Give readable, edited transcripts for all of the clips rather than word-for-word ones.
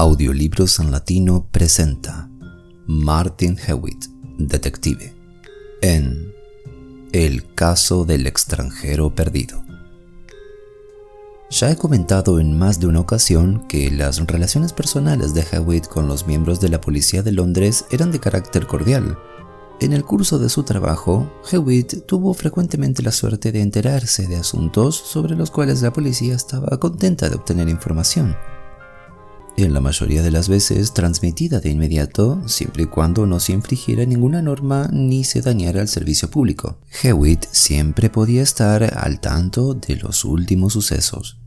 Audiolibros en Latino presenta Martin Hewitt, detective, en El caso del extranjero perdido. Ya he comentado en más de una ocasión que las relaciones personales de Hewitt con los miembros de la policía de Londres eran de carácter cordial. En el curso de su trabajo, Hewitt tuvo frecuentemente la suerte de enterarse de asuntos sobre los cuales la policía estaba contenta de obtener información. En la mayoría de las veces transmitida de inmediato, siempre y cuando no se infringiera ninguna norma ni se dañara el servicio público. Hewitt siempre podía estar al tanto de los últimos sucesos.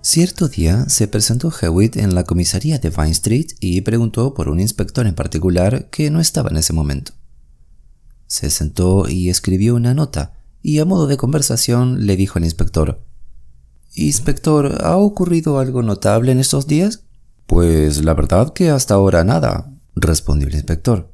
Cierto día se presentó Hewitt en la comisaría de Vine Street y preguntó por un inspector en particular que no estaba en ese momento. Se sentó y escribió una nota, y a modo de conversación le dijo al inspector: «Inspector, ¿ha ocurrido algo notable en estos días?» «Pues la verdad que hasta ahora nada», respondió el inspector.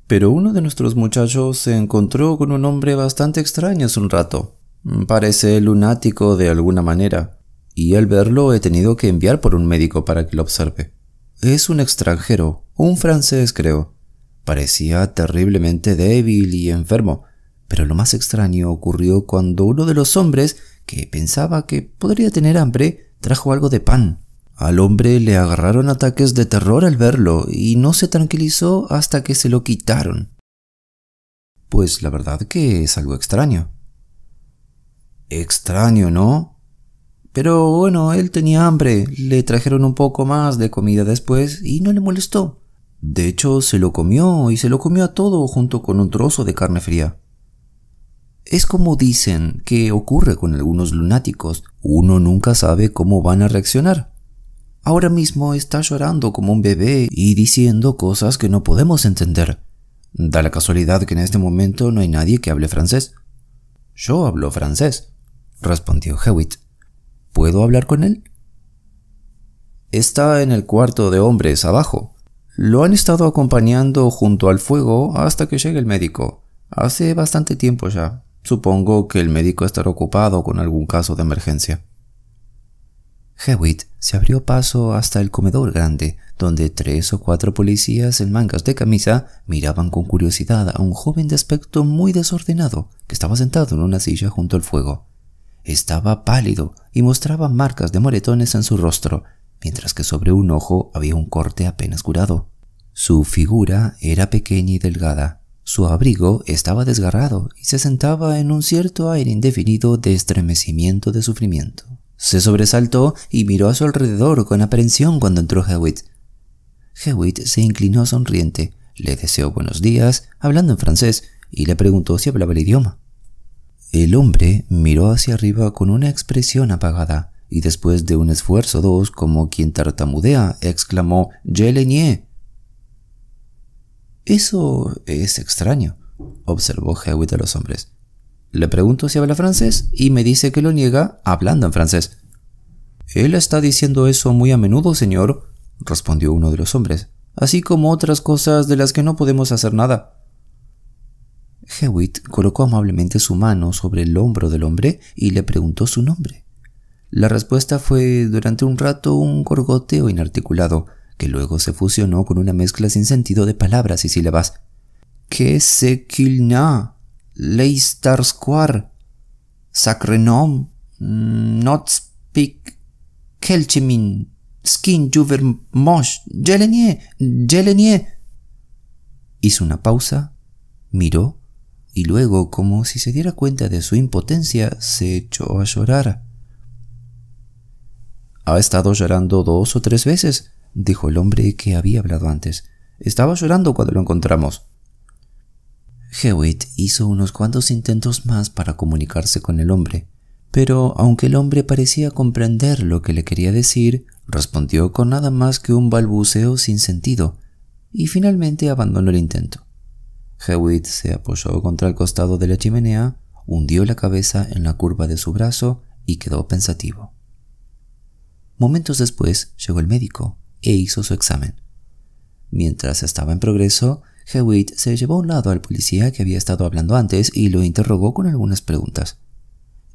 «Pero uno de nuestros muchachos se encontró con un hombre bastante extraño hace un rato. Parece lunático de alguna manera, y al verlo he tenido que enviar por un médico para que lo observe. Es un extranjero, un francés creo. Parecía terriblemente débil y enfermo, pero lo más extraño ocurrió cuando uno de los hombres, que pensaba que podría tener hambre, trajo algo de pan. Al hombre le agarraron ataques de terror al verlo y no se tranquilizó hasta que se lo quitaron». «Pues la verdad que es algo extraño». «Extraño, ¿no? Pero bueno, él tenía hambre, le trajeron un poco más de comida después y no le molestó. De hecho, se lo comió y se lo comió a todo junto con un trozo de carne fría. Es como dicen que ocurre con algunos lunáticos, uno nunca sabe cómo van a reaccionar. Ahora mismo está llorando como un bebé y diciendo cosas que no podemos entender. Da la casualidad que en este momento no hay nadie que hable francés». «Yo hablo francés», respondió Hewitt. «¿Puedo hablar con él?» «Está en el cuarto de hombres abajo. Lo han estado acompañando junto al fuego hasta que llegue el médico. Hace bastante tiempo ya. Supongo que el médico estará ocupado con algún caso de emergencia». Hewitt se abrió paso hasta el comedor grande, donde 3 o 4 policías en mangas de camisa miraban con curiosidad a un joven de aspecto muy desordenado que estaba sentado en una silla junto al fuego. Estaba pálido y mostraba marcas de moretones en su rostro, mientras que sobre un ojo había un corte apenas curado. Su figura era pequeña y delgada. Su abrigo estaba desgarrado y se sentaba en un cierto aire indefinido de estremecimiento de sufrimiento. Se sobresaltó y miró a su alrededor con aprehensión cuando entró Hewitt. Hewitt se inclinó sonriente, le deseó buenos días, hablando en francés, y le preguntó si hablaba el idioma. El hombre miró hacia arriba con una expresión apagada, y después de un esfuerzo o dos, como quien tartamudea, exclamó: «Je le nie». «Eso es extraño», observó Hewitt a los hombres. «Le pregunto si habla francés y me dice que lo niega hablando en francés». «Él está diciendo eso muy a menudo, señor», respondió uno de los hombres, «así como otras cosas de las que no podemos hacer nada». Hewitt colocó amablemente su mano sobre el hombro del hombre y le preguntó su nombre. La respuesta fue durante un rato un gorgoteo inarticulado, que luego se fusionó con una mezcla sin sentido de palabras y sílabas. «Que se qu'il n'a, Leicester Square, sacre nom, not speak, kelchemin, skin juver mosh, jelenie». Hizo una pausa, miró, y luego, como si se diera cuenta de su impotencia, se echó a llorar. «Ha estado llorando 2 o 3 veces», dijo el hombre que había hablado antes. «Estaba llorando cuando lo encontramos». Hewitt hizo unos cuantos intentos más para comunicarse con el hombre, pero aunque el hombre parecía comprender lo que le quería decir, respondió con nada más que un balbuceo sin sentido, y finalmente abandonó el intento. Hewitt se apoyó contra el costado de la chimenea, hundió la cabeza en la curva de su brazo y quedó pensativo. Momentos después llegó el médico e hizo su examen. Mientras estaba en progreso, Hewitt se llevó a un lado al policía que había estado hablando antes y lo interrogó con algunas preguntas.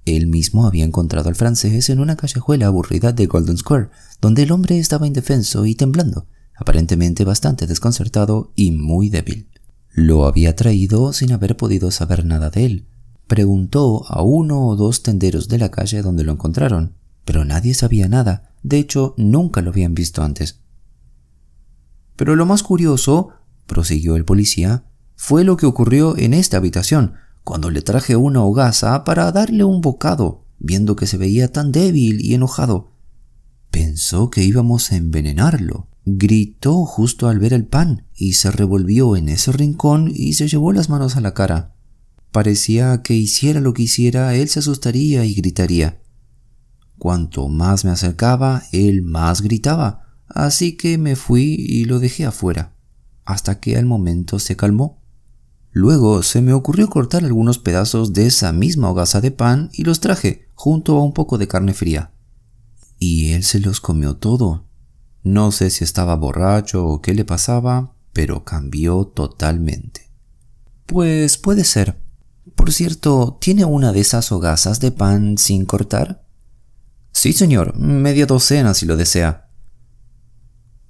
Él mismo había encontrado al francés en una callejuela aburrida de Golden Square, donde el hombre estaba indefenso y temblando, aparentemente bastante desconcertado y muy débil. Lo había traído sin haber podido saber nada de él. Preguntó a 1 o 2 tenderos de la calle donde lo encontraron, pero nadie sabía nada. De hecho, nunca lo habían visto antes. Pero lo más curioso, prosiguió el policía, fue lo que ocurrió en esta habitación, cuando le traje una hogaza para darle un bocado, viendo que se veía tan débil y enojado. Pensó que íbamos a envenenarlo. Gritó justo al ver el pan y se revolvió en ese rincón y se llevó las manos a la cara. Parecía que hiciera lo que hiciera, él se asustaría y gritaría. Cuanto más me acercaba, él más gritaba, así que me fui y lo dejé afuera, hasta que al momento se calmó. Luego se me ocurrió cortar algunos pedazos de esa misma hogaza de pan y los traje junto a un poco de carne fría. Y él se los comió todo. No sé si estaba borracho o qué le pasaba, pero cambió totalmente. Pues puede ser. Por cierto, ¿tiene una de esas hogazas de pan sin cortar? Sí, señor, media docena si lo desea.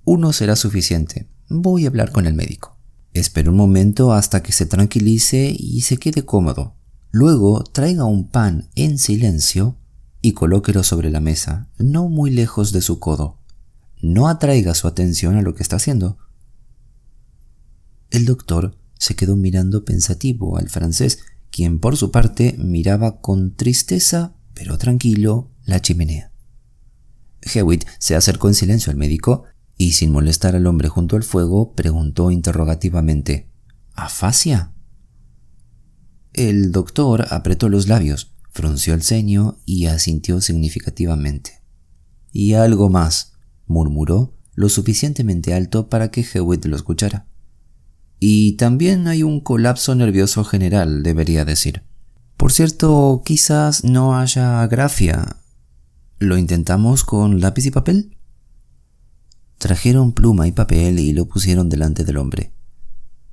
1 será suficiente. Voy a hablar con el médico. Espere un momento hasta que se tranquilice y se quede cómodo. Luego traiga un pan en silencio y colóquelo sobre la mesa, no muy lejos de su codo. No atraiga su atención a lo que está haciendo. El doctor se quedó mirando pensativo al francés, quien por su parte miraba con tristeza, pero tranquilo, la chimenea. Hewitt se acercó en silencio al médico y, sin molestar al hombre junto al fuego, preguntó interrogativamente: ¿afasia? El doctor apretó los labios, frunció el ceño y asintió significativamente. «Y algo más», murmuró lo suficientemente alto para que Hewitt lo escuchara. «Y también hay un colapso nervioso general, debería decir. Por cierto, quizás no haya agrafia. ¿Lo intentamos con lápiz y papel?» Trajeron pluma y papel y lo pusieron delante del hombre.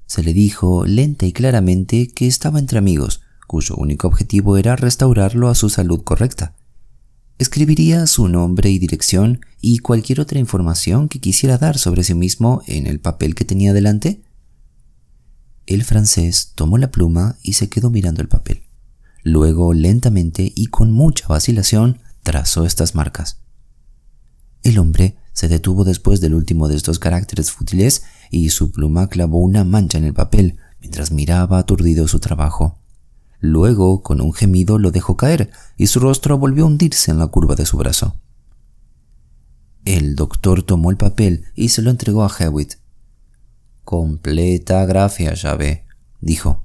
Se le dijo lenta y claramente que estaba entre amigos, cuyo único objetivo era restaurarlo a su salud correcta. Escribiría su nombre y dirección y cualquier otra información que quisiera dar sobre sí mismo en el papel que tenía delante. El francés tomó la pluma y se quedó mirando el papel. Luego, lentamente y con mucha vacilación, trazó estas marcas. El hombre se detuvo después del último de estos caracteres fútiles y su pluma clavó una mancha en el papel mientras miraba aturdido su trabajo. Luego, con un gemido, lo dejó caer y su rostro volvió a hundirse en la curva de su brazo. El doctor tomó el papel y se lo entregó a Hewitt. «Completa agrafia, ya ve», dijo.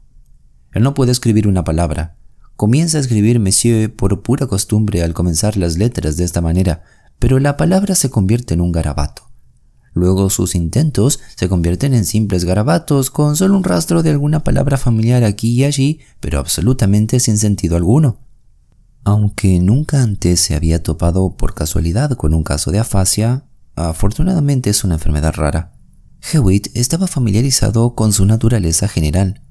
«Él no puede escribir una palabra. Comienza a escribir Monsieur por pura costumbre al comenzar las letras de esta manera, pero la palabra se convierte en un garabato. Luego sus intentos se convierten en simples garabatos con solo un rastro de alguna palabra familiar aquí y allí, pero absolutamente sin sentido alguno». Aunque nunca antes se había topado por casualidad con un caso de afasia, afortunadamente es una enfermedad rara. Hewitt estaba familiarizado con su naturaleza general.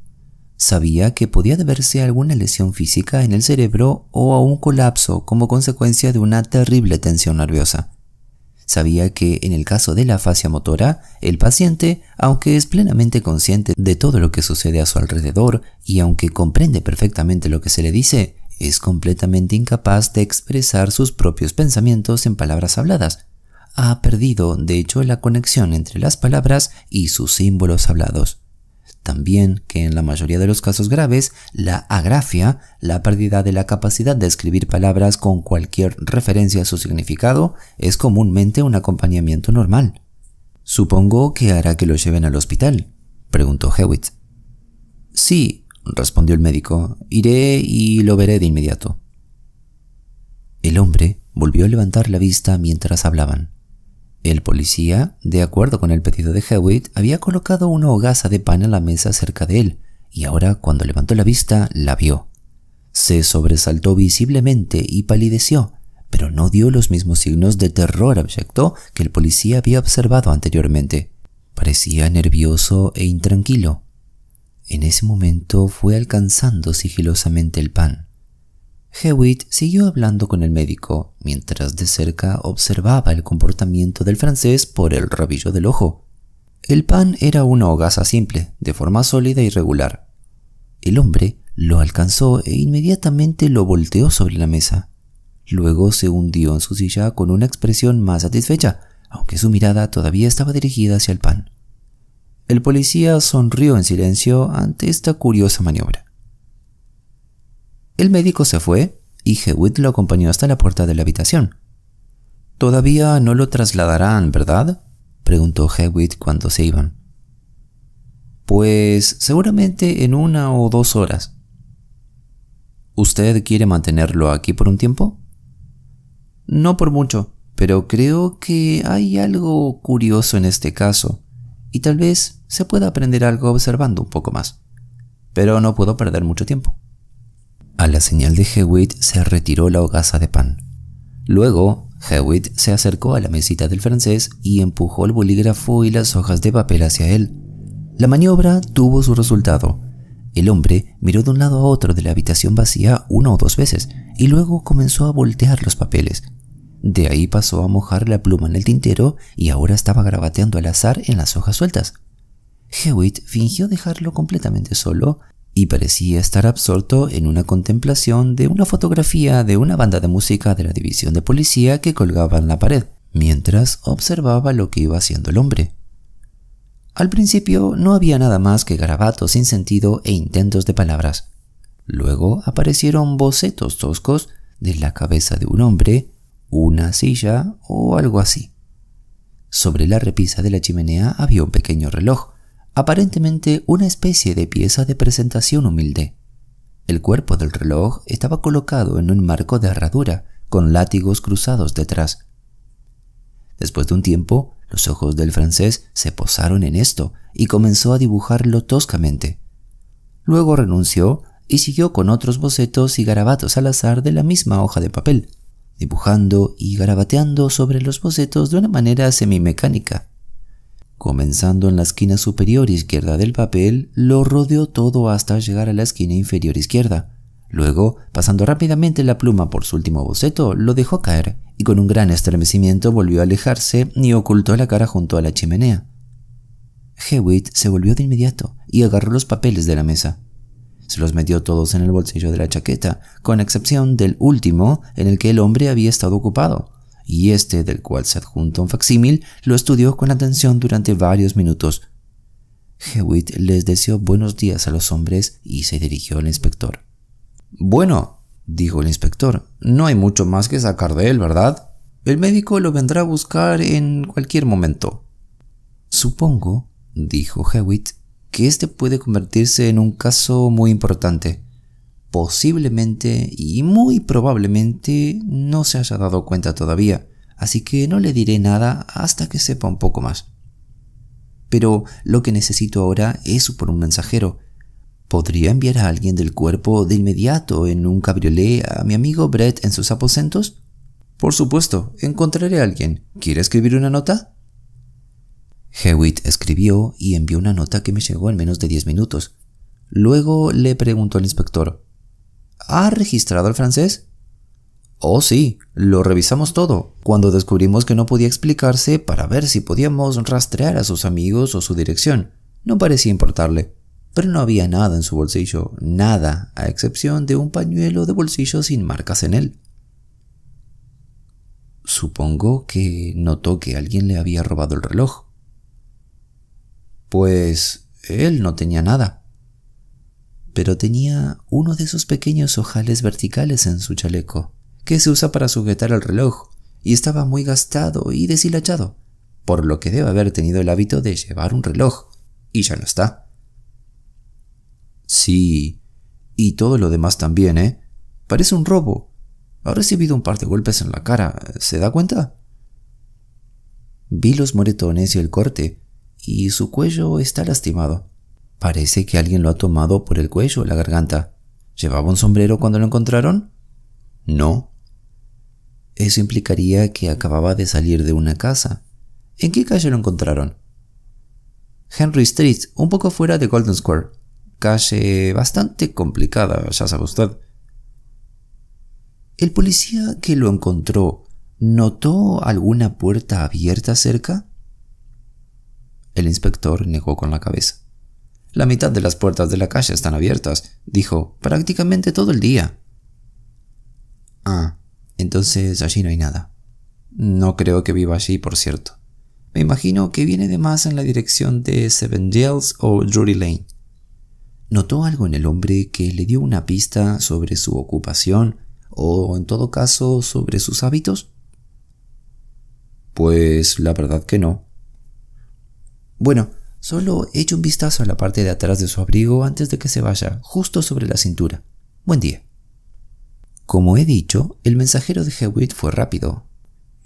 Sabía que podía deberse a alguna lesión física en el cerebro o a un colapso como consecuencia de una terrible tensión nerviosa. Sabía que en el caso de la afasia motora, el paciente, aunque es plenamente consciente de todo lo que sucede a su alrededor y aunque comprende perfectamente lo que se le dice, es completamente incapaz de expresar sus propios pensamientos en palabras habladas. Ha perdido, de hecho, la conexión entre las palabras y sus símbolos hablados. También que en la mayoría de los casos graves, la agrafia, la pérdida de la capacidad de escribir palabras con cualquier referencia a su significado, es comúnmente un acompañamiento normal. «Supongo que hará que lo lleven al hospital», preguntó Hewitt. «Sí», respondió el médico, «iré y lo veré de inmediato». El hombre volvió a levantar la vista mientras hablaban. El policía, de acuerdo con el pedido de Hewitt, había colocado una hogaza de pan en la mesa cerca de él, y ahora, cuando levantó la vista, la vio. Se sobresaltó visiblemente y palideció, pero no dio los mismos signos de terror abyecto que el policía había observado anteriormente. Parecía nervioso e intranquilo. En ese momento fue alcanzando sigilosamente el pan. Hewitt siguió hablando con el médico, mientras de cerca observaba el comportamiento del francés por el rabillo del ojo. El pan era una hogaza simple, de forma sólida y regular. El hombre lo alcanzó e inmediatamente lo volteó sobre la mesa. Luego se hundió en su silla con una expresión más satisfecha, aunque su mirada todavía estaba dirigida hacia el pan. El policía sonrió en silencio ante esta curiosa maniobra. El médico se fue y Hewitt lo acompañó hasta la puerta de la habitación. «Todavía no lo trasladarán, ¿verdad?», preguntó Hewitt cuando se iban. «Pues seguramente en 1 o 2 horas». «¿Usted quiere mantenerlo aquí por un tiempo?». «No por mucho, pero creo que hay algo curioso en este caso, y tal vez se pueda aprender algo observando un poco más. Pero no puedo perder mucho tiempo». A la señal de Hewitt se retiró la hogaza de pan. Luego, Hewitt se acercó a la mesita del francés y empujó el bolígrafo y las hojas de papel hacia él. La maniobra tuvo su resultado. El hombre miró de un lado a otro de la habitación vacía 1 o 2 veces y luego comenzó a voltear los papeles. De ahí pasó a mojar la pluma en el tintero y ahora estaba garabateando al azar en las hojas sueltas. Hewitt fingió dejarlo completamente solo y parecía estar absorto en una contemplación de una fotografía de una banda de música de la división de policía que colgaba en la pared, mientras observaba lo que iba haciendo el hombre. Al principio no había nada más que garabatos sin sentido e intentos de palabras. Luego aparecieron bocetos toscos de la cabeza de un hombre, una silla o algo así. Sobre la repisa de la chimenea había un pequeño reloj, aparentemente una especie de pieza de presentación humilde. El cuerpo del reloj estaba colocado en un marco de herradura, con látigos cruzados detrás. Después de un tiempo, los ojos del francés se posaron en esto y comenzó a dibujarlo toscamente. Luego renunció y siguió con otros bocetos y garabatos al azar de la misma hoja de papel, dibujando y garabateando sobre los bocetos de una manera semimecánica. Comenzando en la esquina superior izquierda del papel, lo rodeó todo hasta llegar a la esquina inferior izquierda. Luego, pasando rápidamente la pluma por su último boceto, lo dejó caer y con un gran estremecimiento volvió a alejarse y ocultó la cara junto a la chimenea. Hewitt se volvió de inmediato y agarró los papeles de la mesa. Se los metió todos en el bolsillo de la chaqueta, con excepción del último en el que el hombre había estado ocupado, y este, del cual se adjuntó un facsímil, lo estudió con atención durante varios minutos. Hewitt les deseó buenos días a los hombres y se dirigió al inspector. «Bueno», dijo el inspector, «no hay mucho más que sacar de él, ¿verdad? El médico lo vendrá a buscar en cualquier momento». «Supongo», dijo Hewitt, «que este puede convertirse en un caso muy importante. Posiblemente y muy probablemente no se haya dado cuenta todavía, así que no le diré nada hasta que sepa un poco más. Pero lo que necesito ahora es por un mensajero. ¿Podría enviar a alguien del cuerpo de inmediato en un cabriolé a mi amigo Brett en sus aposentos?» «Por supuesto, encontraré a alguien. ¿Quiere escribir una nota?» Hewitt escribió y envió una nota que me llegó en menos de 10 minutos. Luego le preguntó al inspector: «¿Ha registrado al francés?» «Oh, sí, lo revisamos todo, cuando descubrimos que no podía explicarse para ver si podíamos rastrear a sus amigos o su dirección. No parecía importarle, pero no había nada en su bolsillo, nada, a excepción de un pañuelo de bolsillo sin marcas en él». «Supongo que notó que alguien le había robado el reloj». «Pues él no tenía nada». «Pero tenía uno de esos pequeños ojales verticales en su chaleco, que se usa para sujetar el reloj, y estaba muy gastado y deshilachado, por lo que debe haber tenido el hábito de llevar un reloj, y ya no está». «Sí, y todo lo demás también, ¿eh? Parece un robo. Ha recibido un par de golpes en la cara, ¿se da cuenta?» «Vi los moretones y el corte, y su cuello está lastimado. Parece que alguien lo ha tomado por el cuello o la garganta. ¿Llevaba un sombrero cuando lo encontraron?» «No». «Eso implicaría que acababa de salir de una casa. ¿En qué calle lo encontraron?» «Henry Street, un poco fuera de Golden Square. Calle bastante complicada, ya sabe usted». ¿El policía que lo encontró notó alguna puerta abierta cerca? El inspector negó con la cabeza. La mitad de las puertas de la calle están abiertas, dijo, prácticamente todo el día. Ah, entonces allí no hay nada. No creo que viva allí, por cierto. Me imagino que viene de más en la dirección de Seven Dials o Drury Lane. ¿Notó algo en el hombre que le dio una pista sobre su ocupación o, en todo caso, sobre sus hábitos? Pues la verdad que no. Bueno, solo eche un vistazo a la parte de atrás de su abrigo antes de que se vaya, justo sobre la cintura. Buen día. Como he dicho, el mensajero de Hewitt fue rápido.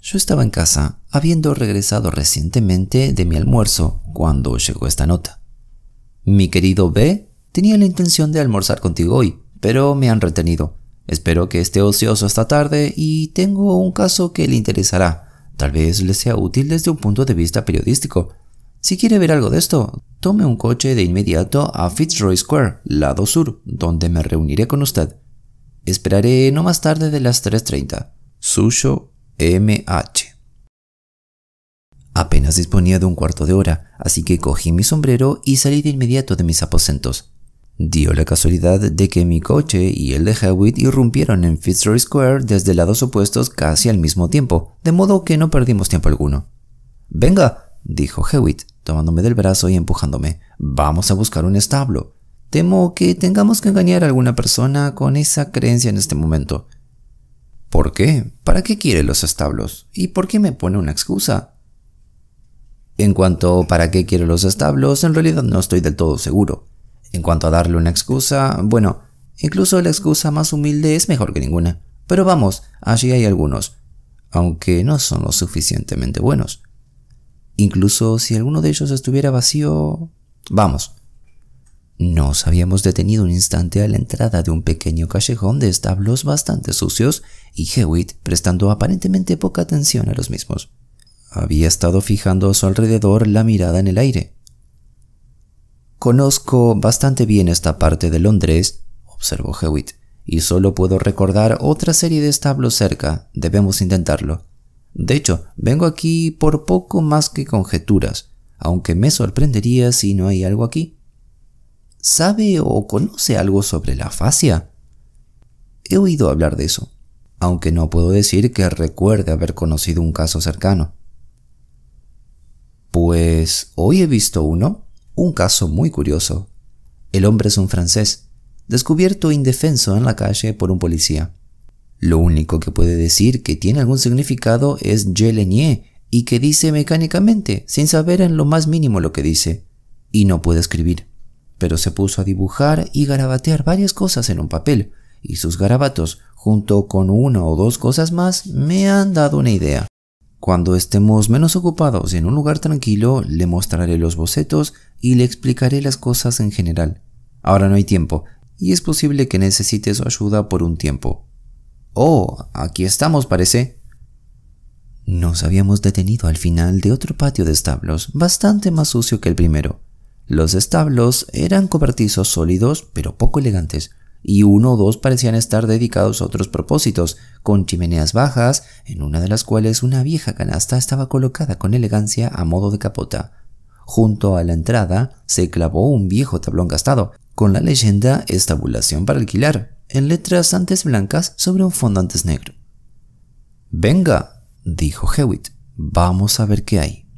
Yo estaba en casa, habiendo regresado recientemente de mi almuerzo, cuando llegó esta nota. Mi querido B, tenía la intención de almorzar contigo hoy, pero me han retenido. Espero que esté ocioso esta tarde y tengo un caso que le interesará. Tal vez le sea útil desde un punto de vista periodístico. Si quiere ver algo de esto, tome un coche de inmediato a Fitzroy Square, lado sur, donde me reuniré con usted. Esperaré no más tarde de las 3:30. Suyo, M.H. Apenas disponía de un cuarto de hora, así que cogí mi sombrero y salí de inmediato de mis aposentos. Dio la casualidad de que mi coche y el de Hewitt irrumpieron en Fitzroy Square desde lados opuestos casi al mismo tiempo, de modo que no perdimos tiempo alguno. «Venga», dijo Hewitt, tomándome del brazo y empujándome. «Vamos a buscar un establo. Temo que tengamos que engañar a alguna persona con esa creencia en este momento». «¿Por qué? ¿Para qué quiere los establos? ¿Y por qué me pone una excusa?» En cuanto a para qué quiere los establos, en realidad no estoy del todo seguro. En cuanto a darle una excusa, bueno, incluso la excusa más humilde es mejor que ninguna. Pero vamos, allí hay algunos, aunque no son lo suficientemente buenos. Incluso si alguno de ellos estuviera vacío... Vamos. Nos habíamos detenido un instante a la entrada de un pequeño callejón de establos bastante sucios y Hewitt prestando aparentemente poca atención a los mismos. Había estado fijando a su alrededor la mirada en el aire. «Conozco bastante bien esta parte de Londres», observó Hewitt, «y solo puedo recordar otra serie de establos cerca. Debemos intentarlo. De hecho, vengo aquí por poco más que conjeturas, aunque me sorprendería si no hay algo aquí». «¿Sabe o conoce algo sobre la afasia?» «He oído hablar de eso, aunque no puedo decir que recuerde haber conocido un caso cercano». «Pues hoy he visto uno. Un caso muy curioso. El hombre es un francés, descubierto indefenso en la calle por un policía. Lo único que puede decir que tiene algún significado es Je le nie, y que dice mecánicamente, sin saber en lo más mínimo lo que dice. Y no puede escribir, pero se puso a dibujar y garabatear varias cosas en un papel, y sus garabatos, junto con una o dos cosas más, me han dado una idea. Cuando estemos menos ocupados y en un lugar tranquilo, le mostraré los bocetos y le explicaré las cosas en general. Ahora no hay tiempo, y es posible que necesite su ayuda por un tiempo. «Oh, aquí estamos, parece». Nos habíamos detenido al final de otro patio de establos, bastante más sucio que el primero. Los establos eran cobertizos sólidos, pero poco elegantes, y uno o dos parecían estar dedicados a otros propósitos, con chimeneas bajas, en una de las cuales una vieja canasta estaba colocada con elegancia a modo de capota. Junto a la entrada se clavó un viejo tablón gastado, con la leyenda «Estabulación para alquilar», en letras antes blancas sobre un fondo antes negro. «Venga», dijo Hewitt, «vamos a ver qué hay».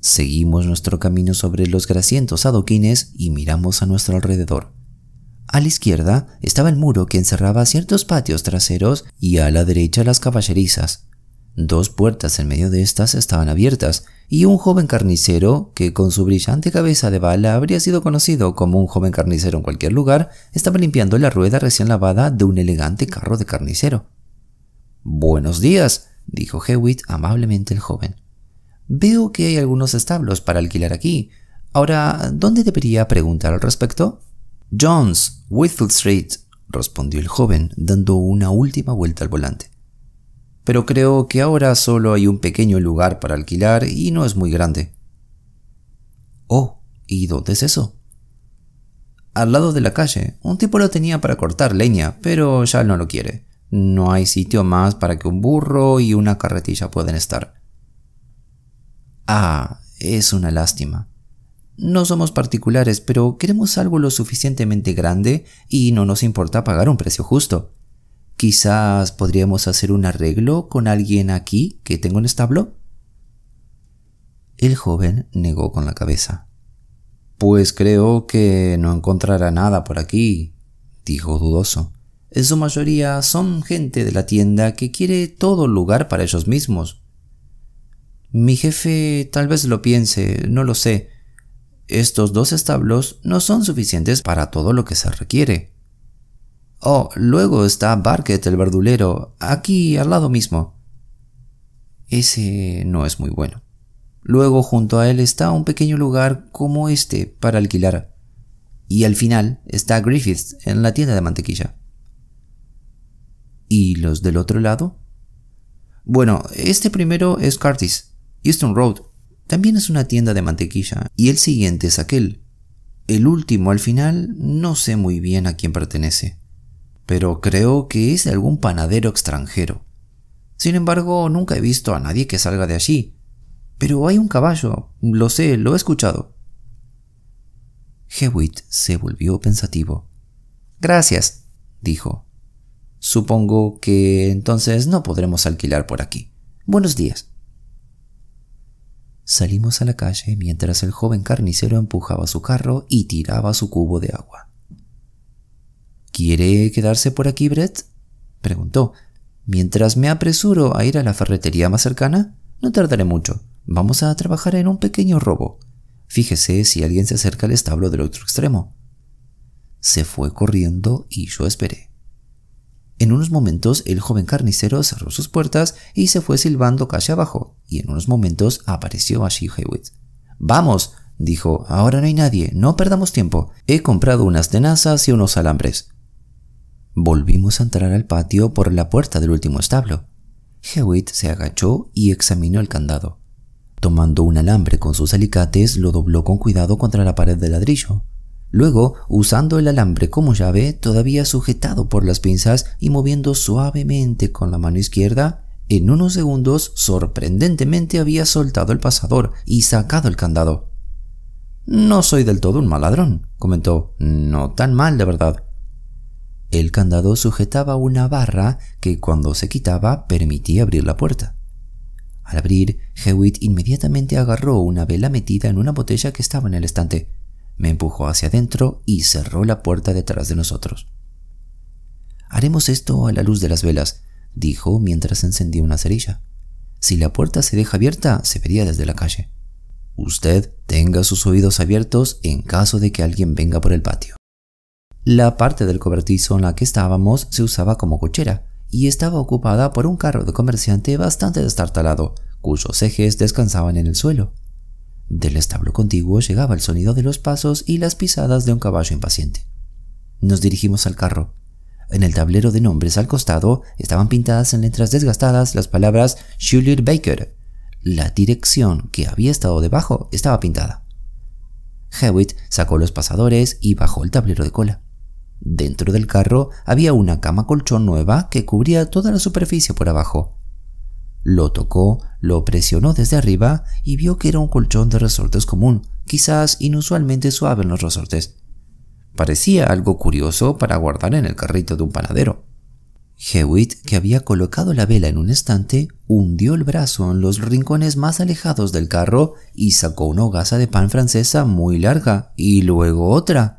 Seguimos nuestro camino sobre los grasientos adoquines y miramos a nuestro alrededor. A la izquierda estaba el muro que encerraba ciertos patios traseros y a la derecha las caballerizas. Dos puertas en medio de estas estaban abiertas y un joven carnicero, que con su brillante cabeza de bala habría sido conocido como un joven carnicero en cualquier lugar, estaba limpiando la rueda recién lavada de un elegante carro de carnicero. «Buenos días», dijo Hewitt amablemente el joven. «Veo que hay algunos establos para alquilar aquí. Ahora, ¿dónde debería preguntar al respecto?» «John's, Whitfield Street», respondió el joven, dando una última vuelta al volante. «Pero creo que ahora solo hay un pequeño lugar para alquilar y no es muy grande». «Oh, ¿y dónde es eso?» «Al lado de la calle. Un tipo lo tenía para cortar leña, pero ya no lo quiere. No hay sitio más para que un burro y una carretilla puedan estar. Ah, es una lástima. No somos particulares, pero queremos algo lo suficientemente grande y no nos importa pagar un precio justo. Quizás podríamos hacer un arreglo con alguien aquí que tenga un establo. El joven negó con la cabeza. Pues creo que no encontrará nada por aquí, dijo dudoso. En su mayoría son gente de la tienda que quiere todo el lugar para ellos mismos. Mi jefe tal vez lo piense, no lo sé. Estos 2 establos no son suficientes para todo lo que se requiere. Oh, luego está Barket el verdulero, aquí al lado mismo. Ese no es muy bueno. Luego junto a él está un pequeño lugar como este para alquilar. Y al final está Griffiths en la tienda de mantequilla. ¿Y los del otro lado? Bueno, este primero es Curtis, Euston Road. También es una tienda de mantequilla. Y el siguiente es aquel. El último al final no sé muy bien a quién pertenece. Pero creo que es de algún panadero extranjero. Sin embargo, nunca he visto a nadie que salga de allí. Pero hay un caballo, lo sé, lo he escuchado. Hewitt se volvió pensativo. Gracias, dijo. Supongo que entonces no podremos alquilar por aquí. Buenos días. Salimos a la calle mientras el joven carnicero empujaba su carro y tiraba su cubo de agua. ¿Quiere quedarse por aquí, Brett?, preguntó. Mientras me apresuro a ir a la ferretería más cercana, no tardaré mucho. Vamos a trabajar en un pequeño robo. Fíjese si alguien se acerca al establo del otro extremo. Se fue corriendo y yo esperé. En unos momentos el joven carnicero cerró sus puertas y se fue silbando calle abajo, y en unos momentos apareció allí Hewitt. «Vamos», dijo, «ahora no hay nadie, no perdamos tiempo. He comprado unas tenazas y unos alambres». Volvimos a entrar al patio por la puerta del último establo. Hewitt se agachó y examinó el candado. Tomando un alambre con sus alicates, lo dobló con cuidado contra la pared de ladrillo. Luego, usando el alambre como llave, todavía sujetado por las pinzas y moviendo suavemente con la mano izquierda, en unos segundos, sorprendentemente había soltado el pasador y sacado el candado. «No soy del todo un mal ladrón», comentó. «No tan mal, de verdad». El candado sujetaba una barra que, cuando se quitaba, permitía abrir la puerta. Al abrir, Hewitt inmediatamente agarró una vela metida en una botella que estaba en el estante. Me empujó hacia adentro y cerró la puerta detrás de nosotros. «Haremos esto a la luz de las velas», dijo mientras encendía una cerilla. «Si la puerta se deja abierta, se vería desde la calle. Usted tenga sus oídos abiertos en caso de que alguien venga por el patio». La parte del cobertizo en la que estábamos se usaba como cochera y estaba ocupada por un carro de comerciante bastante destartalado, cuyos ejes descansaban en el suelo. Del establo contiguo llegaba el sonido de los pasos y las pisadas de un caballo impaciente. Nos dirigimos al carro. En el tablero de nombres al costado estaban pintadas en letras desgastadas las palabras Schuyler Baker. La dirección que había estado debajo estaba pintada. Hewitt sacó los pasadores y bajó el tablero de cola. Dentro del carro había una cama colchón nueva que cubría toda la superficie por abajo. Lo tocó, lo presionó desde arriba y vio que era un colchón de resortes común, quizás inusualmente suave en los resortes. Parecía algo curioso para guardar en el carrito de un panadero. Hewitt, que había colocado la vela en un estante, hundió el brazo en los rincones más alejados del carro y sacó una hogaza de pan francesa muy larga y luego otra.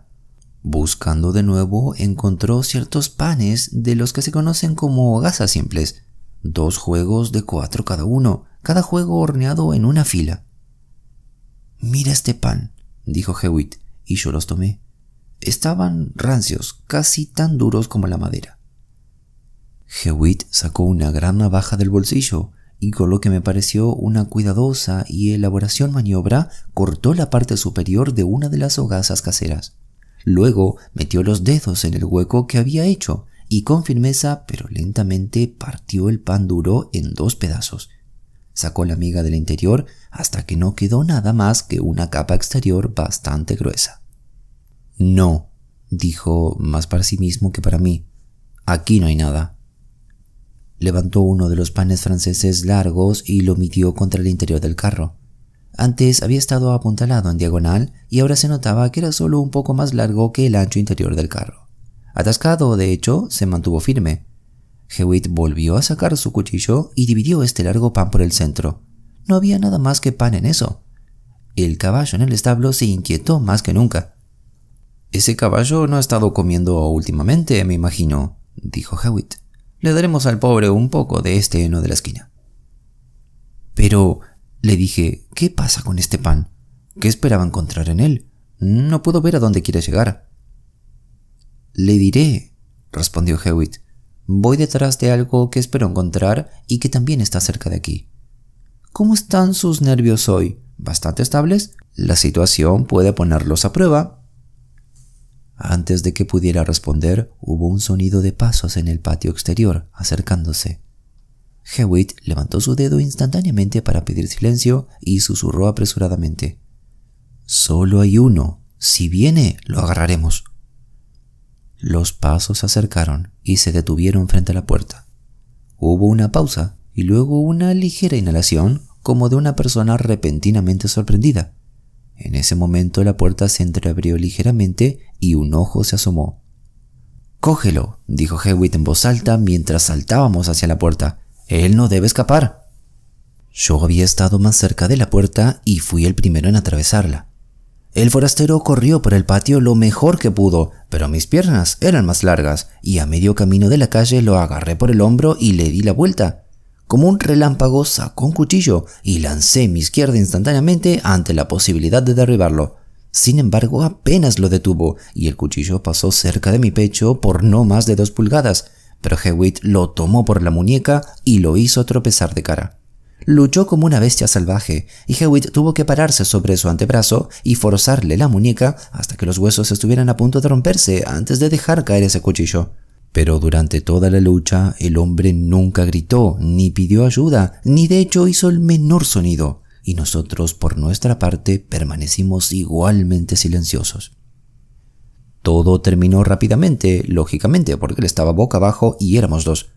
Buscando de nuevo, encontró ciertos panes de los que se conocen como hogazas simples, 2 juegos de 4 cada uno, cada juego horneado en una fila. «Mira este pan», dijo Hewitt, y yo los tomé. Estaban rancios, casi tan duros como la madera. Hewitt sacó una gran navaja del bolsillo y, con lo que me pareció una cuidadosa y elaboración maniobra, cortó la parte superior de una de las hogazas caseras. Luego metió los dedos en el hueco que había hecho y con firmeza pero lentamente partió el pan duro en 2 pedazos. Sacó la miga del interior hasta que no quedó nada más que una capa exterior bastante gruesa. «No», dijo más para sí mismo que para mí, «aquí no hay nada». Levantó uno de los panes franceses largos y lo midió contra el interior del carro. Antes había estado apuntalado en diagonal y ahora se notaba que era solo un poco más largo que el ancho interior del carro. Atascado, de hecho, se mantuvo firme. Hewitt volvió a sacar su cuchillo y dividió este largo pan por el centro. No había nada más que pan en eso. El caballo en el establo se inquietó más que nunca. «Ese caballo no ha estado comiendo últimamente, me imagino», dijo Hewitt. «Le daremos al pobre un poco de este heno de la esquina». «Pero», le dije, «¿qué pasa con este pan? ¿Qué esperaba encontrar en él? No puedo ver a dónde quiere llegar». «Le diré», respondió Hewitt. «Voy detrás de algo que espero encontrar y que también está cerca de aquí». «¿Cómo están sus nervios hoy? ¿Bastante estables? La situación puede ponerlos a prueba». Antes de que pudiera responder, hubo un sonido de pasos en el patio exterior, acercándose. Hewitt levantó su dedo instantáneamente para pedir silencio y susurró apresuradamente: «Solo hay uno. Si viene, lo agarraremos». Los pasos se acercaron y se detuvieron frente a la puerta. Hubo una pausa y luego una ligera inhalación, como de una persona repentinamente sorprendida. En ese momento la puerta se entreabrió ligeramente y un ojo se asomó. «Cógelo», dijo Hewitt en voz alta mientras saltábamos hacia la puerta. «Él no debe escapar». Yo había estado más cerca de la puerta y fui el primero en atravesarla. El forastero corrió por el patio lo mejor que pudo, pero mis piernas eran más largas y a medio camino de la calle lo agarré por el hombro y le di la vuelta. Como un relámpago sacó un cuchillo y lancé mi izquierda instantáneamente ante la posibilidad de derribarlo. Sin embargo, apenas lo detuvo y el cuchillo pasó cerca de mi pecho por no más de 2 pulgadas, pero Hewitt lo tomó por la muñeca y lo hizo tropezar de cara. Luchó como una bestia salvaje y Hewitt tuvo que pararse sobre su antebrazo y forzarle la muñeca hasta que los huesos estuvieran a punto de romperse antes de dejar caer ese cuchillo. Pero durante toda la lucha el hombre nunca gritó, ni pidió ayuda, ni de hecho hizo el menor sonido, y nosotros por nuestra parte permanecimos igualmente silenciosos. Todo terminó rápidamente, lógicamente, porque él estaba boca abajo y éramos 2.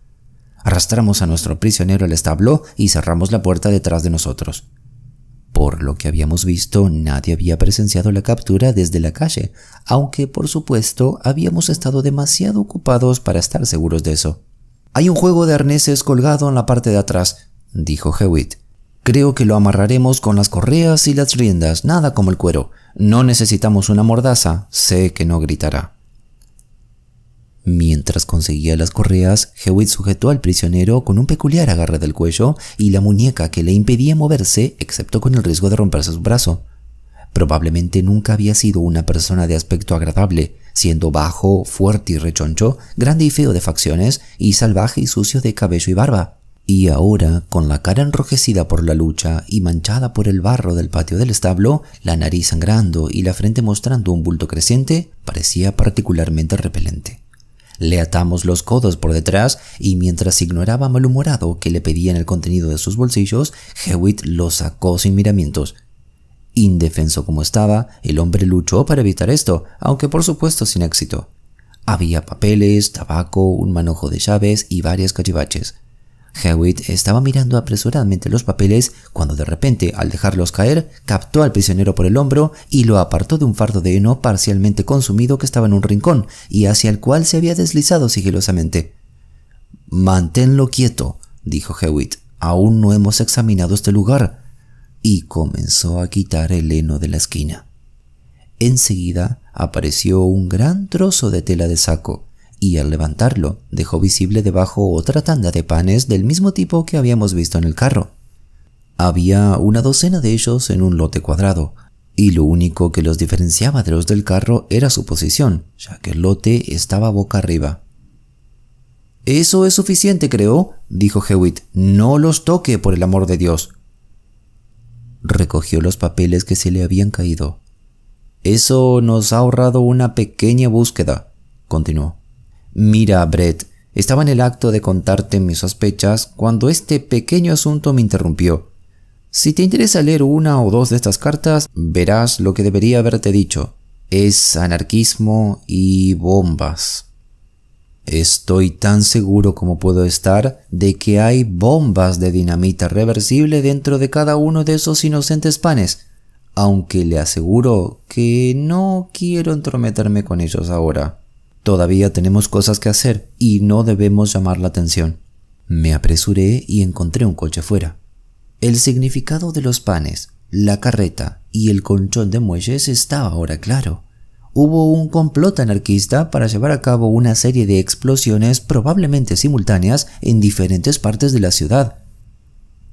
Arrastramos a nuestro prisionero al establo y cerramos la puerta detrás de nosotros. Por lo que habíamos visto, nadie había presenciado la captura desde la calle, aunque por supuesto habíamos estado demasiado ocupados para estar seguros de eso. «Hay un juego de arneses colgado en la parte de atrás», dijo Hewitt. «Creo que lo amarraremos con las correas y las riendas, nada como el cuero. No necesitamos una mordaza, sé que no gritará». Mientras conseguía las correas, Hewitt sujetó al prisionero con un peculiar agarre del cuello y la muñeca que le impedía moverse, excepto con el riesgo de romperse su brazo. Probablemente nunca había sido una persona de aspecto agradable, siendo bajo, fuerte y rechoncho, grande y feo de facciones, y salvaje y sucio de cabello y barba. Y ahora, con la cara enrojecida por la lucha y manchada por el barro del patio del establo, la nariz sangrando y la frente mostrando un bulto creciente, parecía particularmente repelente. Le atamos los codos por detrás y mientras ignoraba malhumorado que le pedían el contenido de sus bolsillos, Hewitt lo sacó sin miramientos. Indefenso como estaba, el hombre luchó para evitar esto, aunque por supuesto sin éxito. Había papeles, tabaco, un manojo de llaves y varias cachivaches. Hewitt estaba mirando apresuradamente los papeles cuando de repente, al dejarlos caer, captó al prisionero por el hombro y lo apartó de un fardo de heno parcialmente consumido que estaba en un rincón y hacia el cual se había deslizado sigilosamente. «Manténlo quieto», dijo Hewitt. «Aún no hemos examinado este lugar». Y comenzó a quitar el heno de la esquina. Enseguida apareció un gran trozo de tela de saco, y al levantarlo dejó visible debajo otra tanda de panes del mismo tipo que habíamos visto en el carro. Había una docena de ellos en un lote cuadrado, y lo único que los diferenciaba de los del carro era su posición, ya que el lote estaba boca arriba. «Eso es suficiente, creo», dijo Hewitt. «No los toque, por el amor de Dios». Recogió los papeles que se le habían caído. «Eso nos ha ahorrado una pequeña búsqueda», continuó. «Mira, Brett, estaba en el acto de contarte mis sospechas cuando este pequeño asunto me interrumpió. Si te interesa leer una o dos de estas cartas, verás lo que debería haberte dicho. Es anarquismo y bombas». Estoy tan seguro como puedo estar de que hay bombas de dinamita reversible dentro de cada uno de esos inocentes panes, aunque le aseguro que no quiero entrometerme con ellos ahora. Todavía tenemos cosas que hacer y no debemos llamar la atención. Me apresuré y encontré un coche fuera. El significado de los panes, la carreta y el colchón de muelles estaba ahora claro. Hubo un complot anarquista para llevar a cabo una serie de explosiones probablemente simultáneas en diferentes partes de la ciudad.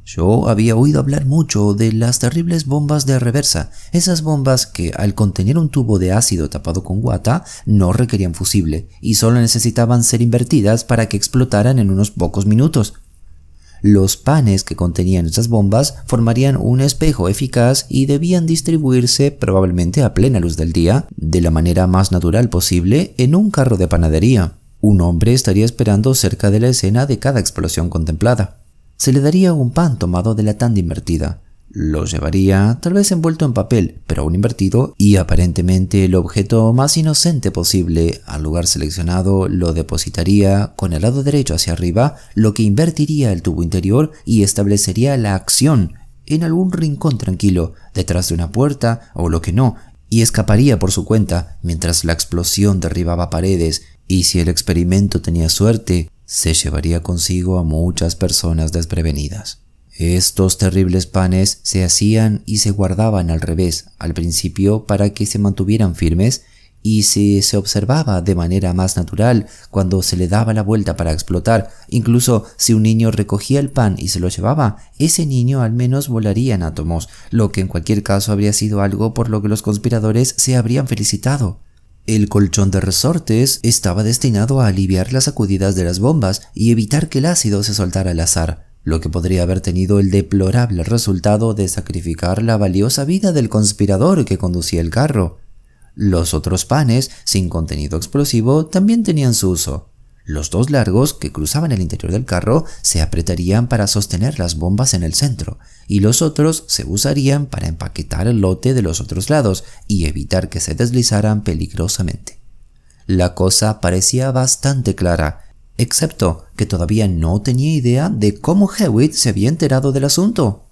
Yo había oído hablar mucho de las terribles bombas de reversa, esas bombas que al contener un tubo de ácido tapado con guata no requerían fusible y solo necesitaban ser invertidas para que explotaran en unos pocos minutos. Los panes que contenían esas bombas formarían un espejo eficaz y debían distribuirse probablemente a plena luz del día, de la manera más natural posible, en un carro de panadería. Un hombre estaría esperando cerca de la escena de cada explosión contemplada. Se le daría un pan tomado de la tanda invertida. Lo llevaría, tal vez envuelto en papel, pero aún invertido, y aparentemente el objeto más inocente posible al lugar seleccionado lo depositaría con el lado derecho hacia arriba, lo que invertiría el tubo interior y establecería la acción en algún rincón tranquilo, detrás de una puerta o lo que no, y escaparía por su cuenta mientras la explosión derribaba paredes, y si el experimento tenía suerte, se llevaría consigo a muchas personas desprevenidas. Estos terribles panes se hacían y se guardaban al revés al principio para que se mantuvieran firmes, y si se observaba de manera más natural cuando se le daba la vuelta para explotar. Incluso si un niño recogía el pan y se lo llevaba, ese niño al menos volaría en átomos, lo que en cualquier caso habría sido algo por lo que los conspiradores se habrían felicitado. El colchón de resortes estaba destinado a aliviar las sacudidas de las bombas y evitar que el ácido se soltara al azar, lo que podría haber tenido el deplorable resultado de sacrificar la valiosa vida del conspirador que conducía el carro. Los otros panes, sin contenido explosivo, también tenían su uso. Los dos largos que cruzaban el interior del carro se apretarían para sostener las bombas en el centro, y los otros se usarían para empaquetar el lote de los otros lados y evitar que se deslizaran peligrosamente. La cosa parecía bastante clara, excepto que todavía no tenía idea de cómo Hewitt se había enterado del asunto.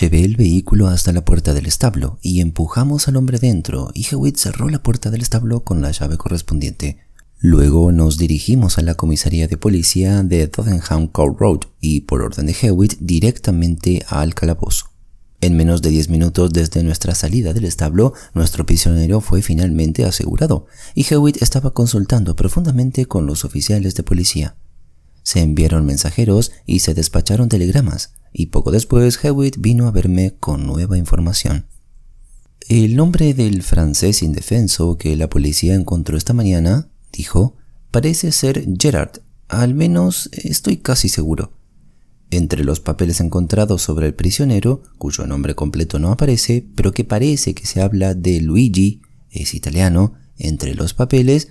Llevé el vehículo hasta la puerta del establo y empujamos al hombre dentro, y Hewitt cerró la puerta del establo con la llave correspondiente. Luego nos dirigimos a la comisaría de policía de Tottenham Court Road y, por orden de Hewitt, directamente al calabozo. En menos de 10 minutos desde nuestra salida del establo, nuestro prisionero fue finalmente asegurado, y Hewitt estaba consultando profundamente con los oficiales de policía. Se enviaron mensajeros y se despacharon telegramas, y poco después Hewitt vino a verme con nueva información. El nombre del francés indefenso que la policía encontró esta mañana, dijo, parece ser Gerard, al menos estoy casi seguro. Entre los papeles encontrados sobre el prisionero, cuyo nombre completo no aparece, pero que parece que se habla de Luigi, es italiano, entre los papeles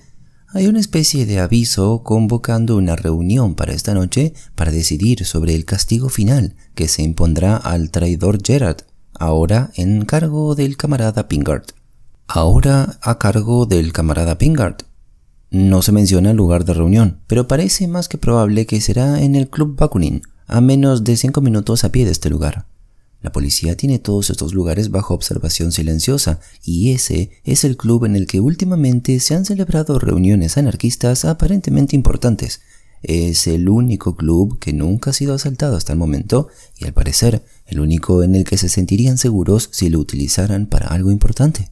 hay una especie de aviso convocando una reunión para esta noche para decidir sobre el castigo final que se impondrá al traidor Gerard, ahora en cargo del camarada Pingard. Ahora a cargo del camarada Pingard. No se menciona el lugar de reunión, pero parece más que probable que será en el Club Bakunin, a menos de 5 minutos a pie de este lugar. La policía tiene todos estos lugares bajo observación silenciosa, y ese es el club en el que últimamente se han celebrado reuniones anarquistas aparentemente importantes. Es el único club que nunca ha sido asaltado hasta el momento, y al parecer el único en el que se sentirían seguros si lo utilizaran para algo importante.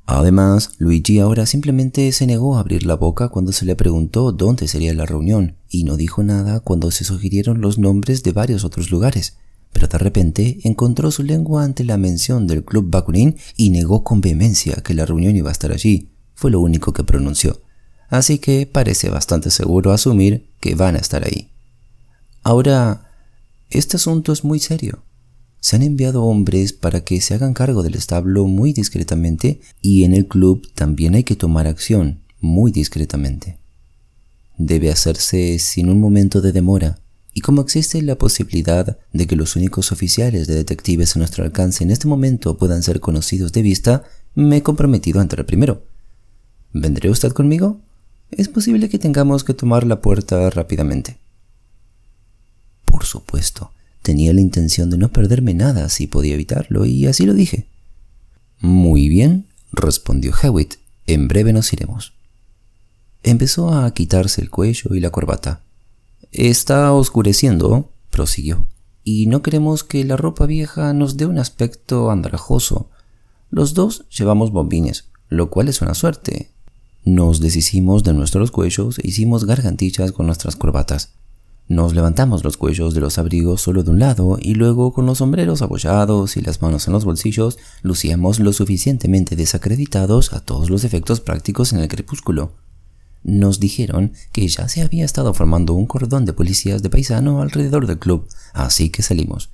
Además, Luigi ahora simplemente se negó a abrir la boca cuando se le preguntó dónde sería la reunión, y no dijo nada cuando se sugirieron los nombres de varios otros lugares. Pero de repente encontró su lengua ante la mención del Club Bakunin y negó con vehemencia que la reunión iba a estar allí. Fue lo único que pronunció. Así que parece bastante seguro asumir que van a estar ahí. Ahora, este asunto es muy serio. Se han enviado hombres para que se hagan cargo del establo muy discretamente, y en el club también hay que tomar acción muy discretamente. Debe hacerse sin un momento de demora. Y como existe la posibilidad de que los únicos oficiales de detectives a nuestro alcance en este momento puedan ser conocidos de vista, me he comprometido a entrar primero. ¿Vendré usted conmigo? es posible que tengamos que tomar la puerta rápidamente. Por supuesto, tenía la intención de no perderme nada si podía evitarlo, y así lo dije. Muy bien, respondió Hewitt, en breve nos iremos. Empezó a quitarse el cuello y la corbata. Está oscureciendo, prosiguió, y no queremos que la ropa vieja nos dé un aspecto andrajoso. Los dos llevamos bombines, lo cual es una suerte. Nos deshicimos de nuestros cuellos e hicimos gargantillas con nuestras corbatas. Nos levantamos los cuellos de los abrigos solo de un lado y luego, con los sombreros apoyados y las manos en los bolsillos, lucíamos lo suficientemente desacreditados a todos los efectos prácticos en el crepúsculo. Nos dijeron que ya se había estado formando un cordón de policías de paisano alrededor del club, así que salimos.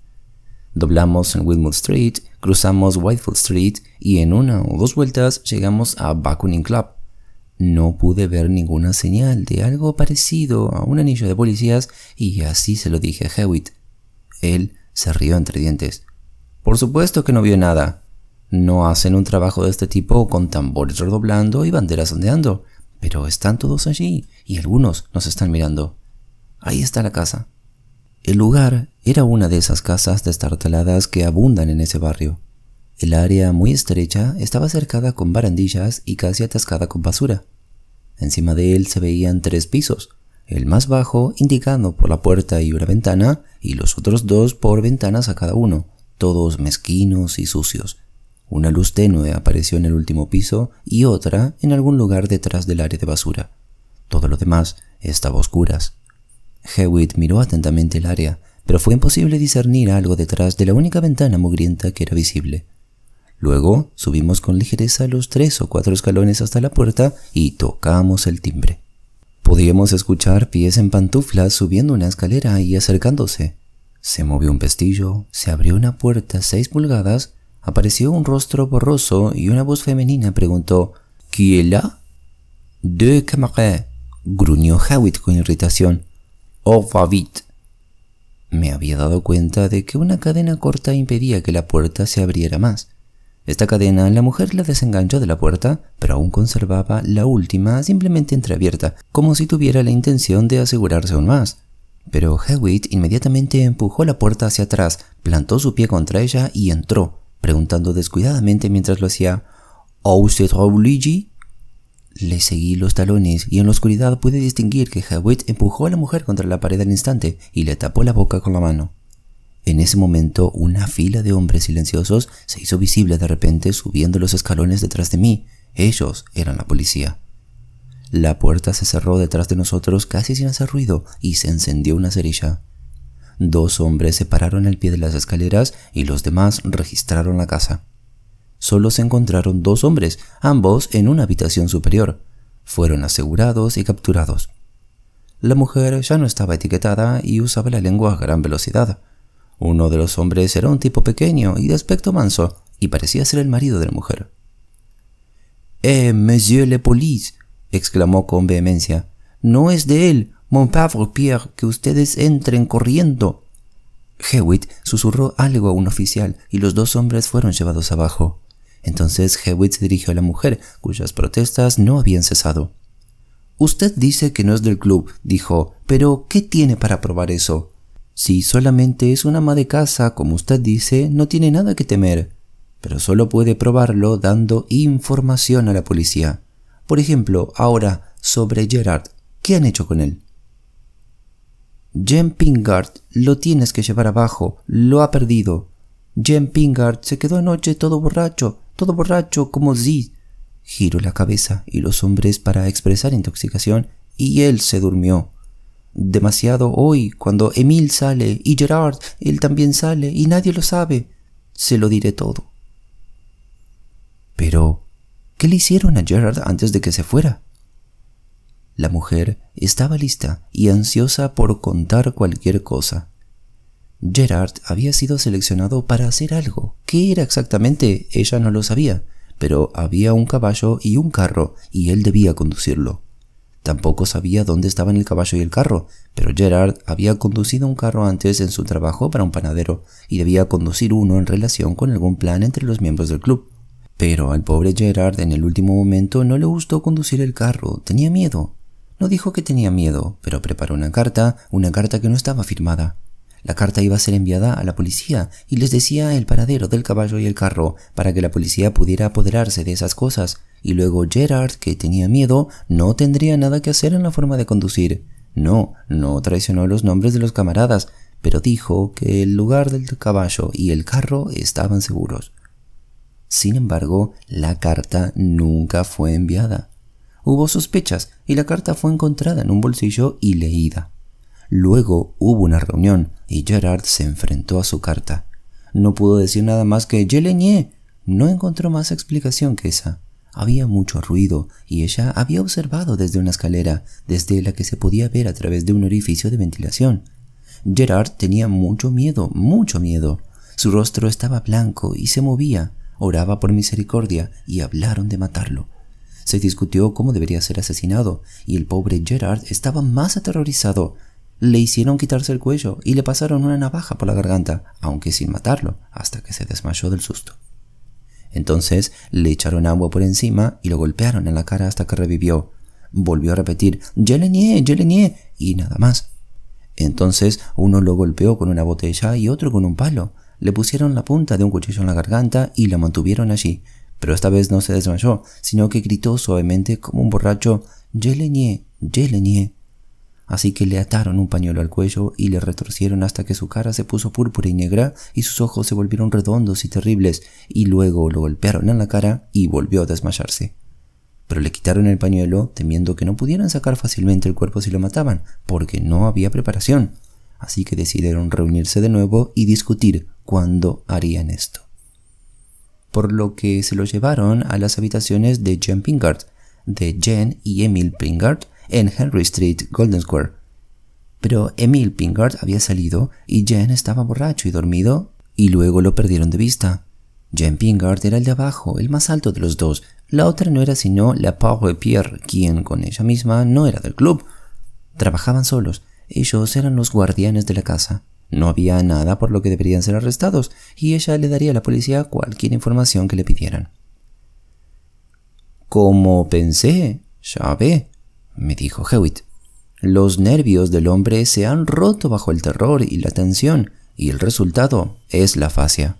Doblamos en Wilmot Street, cruzamos Whitefield Street y en una o dos vueltas llegamos a Buccaneer Club. No pude ver ninguna señal de algo parecido a un anillo de policías y así se lo dije a Hewitt. Él se rió entre dientes. Por supuesto que no vio nada. No hacen un trabajo de este tipo con tambores redoblando y banderas ondeando. Pero están todos allí y algunos nos están mirando. Ahí está la casa. El lugar era una de esas casas destartaladas que abundan en ese barrio. El área, muy estrecha, estaba cercada con barandillas y casi atascada con basura. Encima de él se veían 3 pisos, el más bajo indicado por la puerta y una ventana, y los otros 2 por ventanas a cada uno, todos mezquinos y sucios. Una luz tenue apareció en el último piso y otra en algún lugar detrás del área de basura. Todo lo demás estaba a oscuras. Hewitt miró atentamente el área, pero fue imposible discernir algo detrás de la única ventana mugrienta que era visible. Luego subimos con ligereza los 3 o 4 escalones hasta la puerta y tocamos el timbre. Podíamos escuchar pies en pantuflas subiendo una escalera y acercándose. Se movió un pestillo, se abrió una puerta 6 pulgadas, apareció un rostro borroso y una voz femenina preguntó: «¿Qui est là?» «Deux camarades», gruñó Hewitt con irritación. «Oh, va vite». Me había dado cuenta de que una cadena corta impedía que la puerta se abriera más. Esta cadena la mujer la desenganchó de la puerta, pero aún conservaba la última simplemente entreabierta, como si tuviera la intención de asegurarse aún más. Pero Hewitt inmediatamente empujó la puerta hacia atrás, plantó su pie contra ella y entró, preguntando descuidadamente mientras lo hacía: «¿Oh, c'est Luigi?» Le seguí los talones y en la oscuridad pude distinguir que Hewitt empujó a la mujer contra la pared al instante y le tapó la boca con la mano. En ese momento, una fila de hombres silenciosos se hizo visible de repente subiendo los escalones detrás de mí. Ellos eran la policía. La puerta se cerró detrás de nosotros casi sin hacer ruido y se encendió una cerilla. 2 hombres se pararon al pie de las escaleras y los demás registraron la casa. Solo se encontraron 2 hombres, ambos en una habitación superior. Fueron asegurados y capturados. La mujer ya no estaba etiquetada y usaba la lengua a gran velocidad. Uno de los hombres era un tipo pequeño y de aspecto manso, y parecía ser el marido de la mujer. Monsieur le police», exclamó con vehemencia. «No es de él, mon pauvre Pierre, que ustedes entren corriendo». Hewitt susurró algo a un oficial y los 2 hombres fueron llevados abajo. Entonces Hewitt se dirigió a la mujer, cuyas protestas no habían cesado. «Usted dice que no es del club», dijo, «pero ¿qué tiene para probar eso? Si solamente es una ama de casa, como usted dice, no tiene nada que temer, pero solo puede probarlo dando información a la policía. Por ejemplo, ahora, sobre Gerard, ¿qué han hecho con él?» «Jem Pingard, lo tienes que llevar abajo, lo ha perdido. Jem Pingard se quedó anoche todo borracho como Zee». Giró la cabeza y los hombres para expresar intoxicación, y él se durmió. «Demasiado hoy, cuando Emile sale, y Gerard, él también sale, y nadie lo sabe. Se lo diré todo». «Pero, ¿qué le hicieron a Gerard antes de que se fuera?» La mujer estaba lista y ansiosa por contar cualquier cosa. Gerard había sido seleccionado para hacer algo. ¿Qué era exactamente? Ella no lo sabía, pero había un caballo y un carro, y él debía conducirlo. Tampoco sabía dónde estaban el caballo y el carro, pero Gerard había conducido un carro antes en su trabajo para un panadero y debía conducir uno en relación con algún plan entre los miembros del club. Pero al pobre Gerard en el último momento no le gustó conducir el carro, tenía miedo. No dijo que tenía miedo, pero preparó una carta que no estaba firmada. La carta iba a ser enviada a la policía y les decía el paradero del caballo y el carro para que la policía pudiera apoderarse de esas cosas, y luego Gerard, que tenía miedo, no tendría nada que hacer en la forma de conducir. No traicionó los nombres de los camaradas, pero dijo que el lugar del caballo y el carro estaban seguros. Sin embargo, la carta nunca fue enviada. Hubo sospechas y la carta fue encontrada en un bolsillo y leída. Luego hubo una reunión y Gerard se enfrentó a su carta. No pudo decir nada más que «Je le nié». No encontró más explicación que esa. Había mucho ruido y ella había observado desde una escalera, desde la que se podía ver a través de un orificio de ventilación. Gerard tenía mucho miedo. Su rostro estaba blanco y se movía. Oraba por misericordia y hablaron de matarlo. Se discutió cómo debería ser asesinado y el pobre Gerard estaba más aterrorizado. Le hicieron quitarse el cuello y le pasaron una navaja por la garganta, aunque sin matarlo, hasta que se desmayó del susto. Entonces le echaron agua por encima y lo golpearon en la cara hasta que revivió. Volvió a repetir «Je le nié» y nada más. Entonces uno lo golpeó con una botella y otro con un palo. Le pusieron la punta de un cuchillo en la garganta y la mantuvieron allí. Pero esta vez no se desmayó, sino que gritó suavemente como un borracho «Je le nié». Así que le ataron un pañuelo al cuello y le retorcieron hasta que su cara se puso púrpura y negra y sus ojos se volvieron redondos y terribles, y luego lo golpearon en la cara y volvió a desmayarse. Pero le quitaron el pañuelo temiendo que no pudieran sacar fácilmente el cuerpo si lo mataban, porque no había preparación. Así que decidieron reunirse de nuevo y discutir cuándo harían esto. Por lo que se lo llevaron a las habitaciones de Jane Pingard, de Jane y Emil Pingard, en Henry Street, Golden Square. Pero Emil Pingard había salido y Jane estaba borracho y dormido, y luego lo perdieron de vista. Jane Pingard era el de abajo, el más alto de los dos. La otra no era sino la pauvre Pierre, quien con ella misma no era del club. Trabajaban solos. Ellos eran los guardianes de la casa. No había nada por lo que deberían ser arrestados, y ella le daría a la policía cualquier información que le pidieran. «Como pensé, ya ve», me dijo Hewitt. «Los nervios del hombre se han roto bajo el terror y la tensión, y el resultado es la fascia.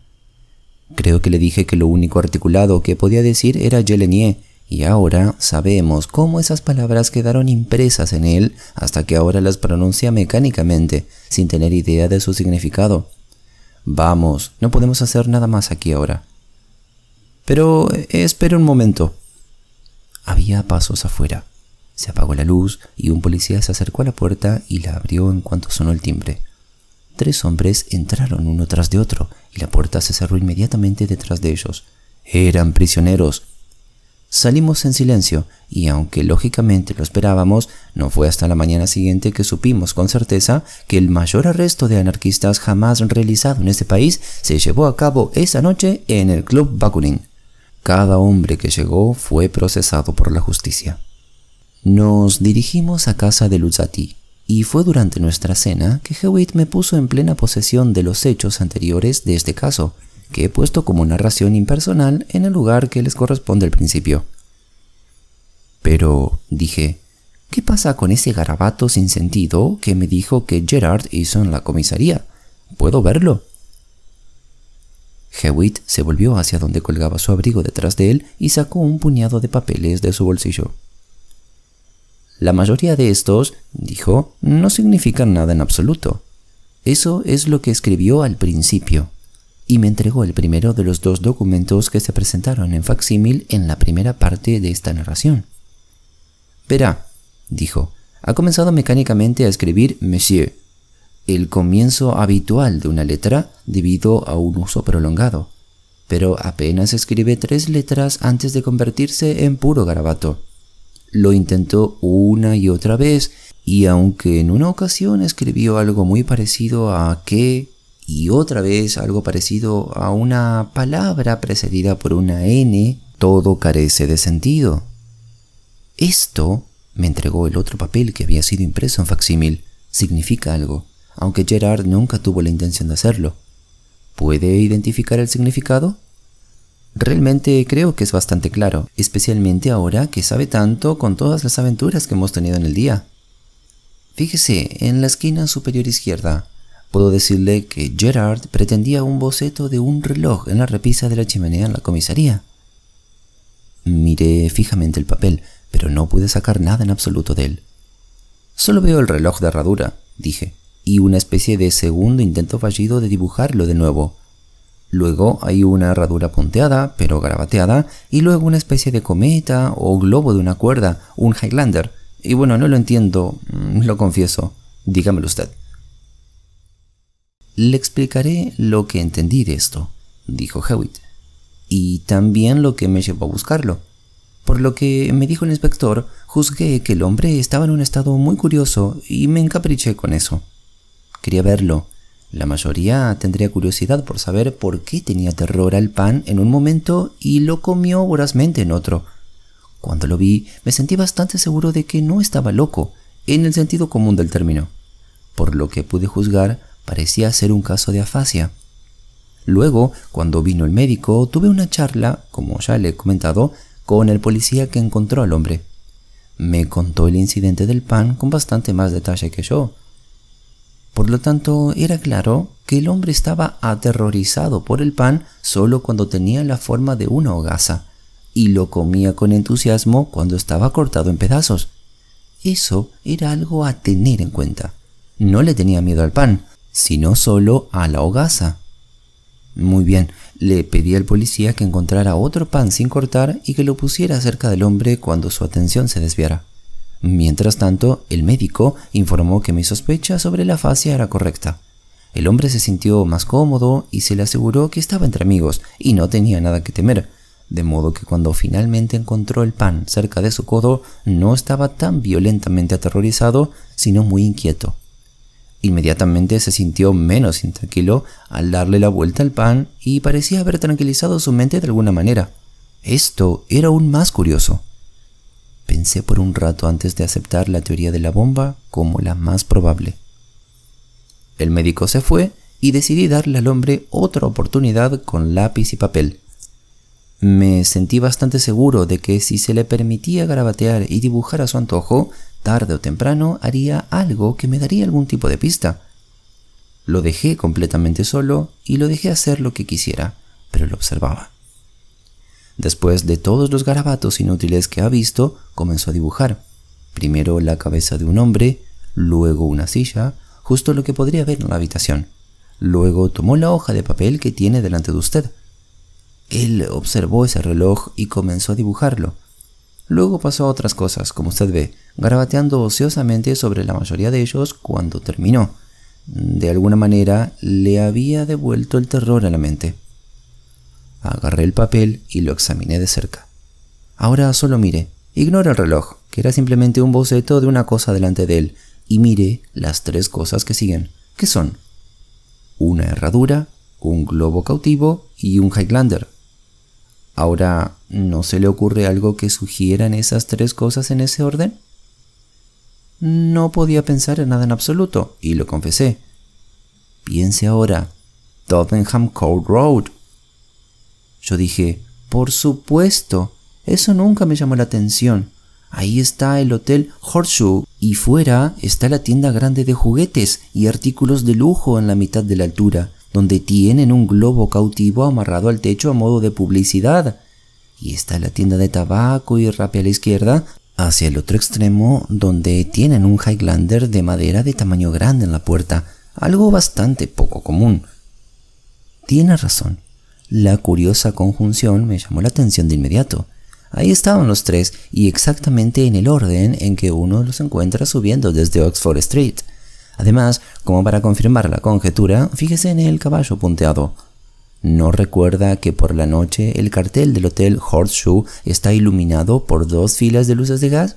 Creo que le dije que lo único articulado que podía decir era «Je le nié», y ahora sabemos cómo esas palabras quedaron impresas en él hasta que ahora las pronuncia mecánicamente, sin tener idea de su significado. Vamos, no podemos hacer nada más aquí ahora». «Pero espere un momento». Había pasos afuera. Se apagó la luz y un policía se acercó a la puerta y la abrió en cuanto sonó el timbre. 3 hombres entraron uno tras de otro y la puerta se cerró inmediatamente detrás de ellos. Eran prisioneros. Salimos en silencio y aunque lógicamente lo esperábamos, no fue hasta la mañana siguiente que supimos con certeza que el mayor arresto de anarquistas jamás realizado en este país se llevó a cabo esa noche en el Club Bakunin. Cada hombre que llegó fue procesado por la justicia. Nos dirigimos a casa de Luzzati, y fue durante nuestra cena que Hewitt me puso en plena posesión de los hechos anteriores de este caso, que he puesto como narración impersonal en el lugar que les corresponde al principio. Pero, dije, ¿qué pasa con ese garabato sin sentido que me dijo que Gerard hizo en la comisaría? ¿Puedo verlo? Hewitt se volvió hacia donde colgaba su abrigo detrás de él y sacó un puñado de papeles de su bolsillo. «La mayoría de estos», dijo, «no significan nada en absoluto. Eso es lo que escribió al principio». Y me entregó el primero de los 2 documentos que se presentaron en facsímil en la primera parte de esta narración. «Verá», dijo, «ha comenzado mecánicamente a escribir Monsieur, el comienzo habitual de una letra debido a un uso prolongado, pero apenas escribe 3 letras antes de convertirse en puro garabato. Lo intentó una y otra vez, y aunque en una ocasión escribió algo muy parecido a «que», y otra vez algo parecido a una palabra precedida por una N, todo carece de sentido. Esto», me entregó el otro papel que había sido impreso en facsímil, «significa algo, aunque Gerard nunca tuvo la intención de hacerlo. ¿Puede identificar el significado?» Realmente creo que es bastante claro, especialmente ahora que sabe tanto con todas las aventuras que hemos tenido en el día. Fíjese, en la esquina superior izquierda, puedo decirle que Gerard pretendía un boceto de un reloj en la repisa de la chimenea en la comisaría. Miré fijamente el papel, pero no pude sacar nada en absoluto de él. Solo veo el reloj de herradura, dije, y una especie de segundo intento fallido de dibujarlo de nuevo. Luego hay una herradura punteada, pero garabateada, y luego una especie de cometa o globo de una cuerda, un Highlander. Y bueno, no lo entiendo, lo confieso. Dígamelo usted. Le explicaré lo que entendí de esto, dijo Hewitt, y también lo que me llevó a buscarlo. Por lo que me dijo el inspector, juzgué que el hombre estaba en un estado muy curioso y me encapriché con eso. Quería verlo. La mayoría tendría curiosidad por saber por qué tenía terror al pan en un momento y lo comió vorazmente en otro. Cuando lo vi, me sentí bastante seguro de que no estaba loco, en el sentido común del término. Por lo que pude juzgar, parecía ser un caso de afasia. Luego, cuando vino el médico, tuve una charla, como ya le he comentado, con el policía que encontró al hombre. Me contó el incidente del pan con bastante más detalle que yo. Por lo tanto, era claro que el hombre estaba aterrorizado por el pan solo cuando tenía la forma de una hogaza, y lo comía con entusiasmo cuando estaba cortado en pedazos. Eso era algo a tener en cuenta. No le tenía miedo al pan, sino solo a la hogaza. Muy bien, le pedí al policía que encontrara otro pan sin cortar y que lo pusiera cerca del hombre cuando su atención se desviara. Mientras tanto, el médico informó que mi sospecha sobre la afasia era correcta. El hombre se sintió más cómodo y se le aseguró que estaba entre amigos y no tenía nada que temer, de modo que cuando finalmente encontró el pan cerca de su codo, no estaba tan violentamente aterrorizado, sino muy inquieto. Inmediatamente se sintió menos intranquilo al darle la vuelta al pan y parecía haber tranquilizado su mente de alguna manera. Esto era aún más curioso. Pensé por un rato antes de aceptar la teoría de la bomba como la más probable. El médico se fue y decidí darle al hombre otra oportunidad con lápiz y papel. Me sentí bastante seguro de que si se le permitía garabatear y dibujar a su antojo, tarde o temprano haría algo que me daría algún tipo de pista. Lo dejé completamente solo y lo dejé hacer lo que quisiera, pero lo observaba. Después de todos los garabatos inútiles que ha visto, comenzó a dibujar. Primero la cabeza de un hombre, luego una silla, justo lo que podría ver en la habitación. Luego tomó la hoja de papel que tiene delante de usted. Él observó ese reloj y comenzó a dibujarlo. Luego pasó a otras cosas, como usted ve, garabateando ociosamente sobre la mayoría de ellos cuando terminó. De alguna manera le había devuelto el terror a la mente. Agarré el papel y lo examiné de cerca. Ahora solo mire, ignore el reloj, que era simplemente un boceto de una cosa delante de él, y mire las tres cosas que siguen, que son una herradura, un globo cautivo y un Highlander. Ahora, ¿no se le ocurre algo que sugieran esas tres cosas en ese orden? No podía pensar en nada en absoluto, y lo confesé. Piense ahora, Tottenham Court Road. Yo dije, por supuesto, eso nunca me llamó la atención. Ahí está el Hotel Horseshoe y fuera está la tienda grande de juguetes y artículos de lujo en la mitad de la altura, donde tienen un globo cautivo amarrado al techo a modo de publicidad. Y está la tienda de tabaco y rape a la izquierda, hacia el otro extremo, donde tienen un Highlander de madera de tamaño grande en la puerta, algo bastante poco común. Tiene razón. La curiosa conjunción me llamó la atención de inmediato. Ahí estaban los tres, y exactamente en el orden en que uno los encuentra subiendo desde Oxford Street. Además, como para confirmar la conjetura, fíjese en el caballo punteado. ¿No recuerda que por la noche el cartel del Hotel Horseshoe está iluminado por 2 filas de luces de gas?